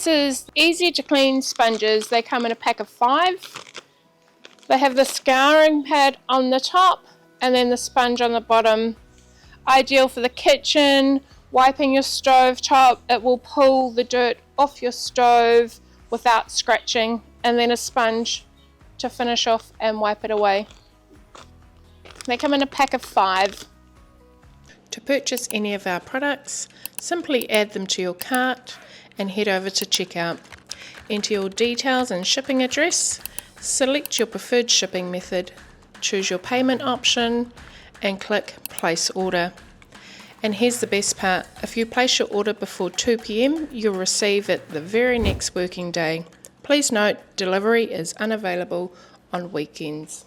This is easy to clean sponges. They come in a pack of 5. They have the scouring pad on the top and then the sponge on the bottom. Ideal for the kitchen, wiping your stove top. It will pull the dirt off your stove without scratching, and then a sponge to finish off and wipe it away. They come in a pack of 5. To purchase any of our products, simply add them to your cart and head over to checkout. Enter your details and shipping address, select your preferred shipping method, choose your payment option and click place order. And here's the best part, if you place your order before 2 p.m, you'll receive it the very next working day. Please note, delivery is unavailable on weekends.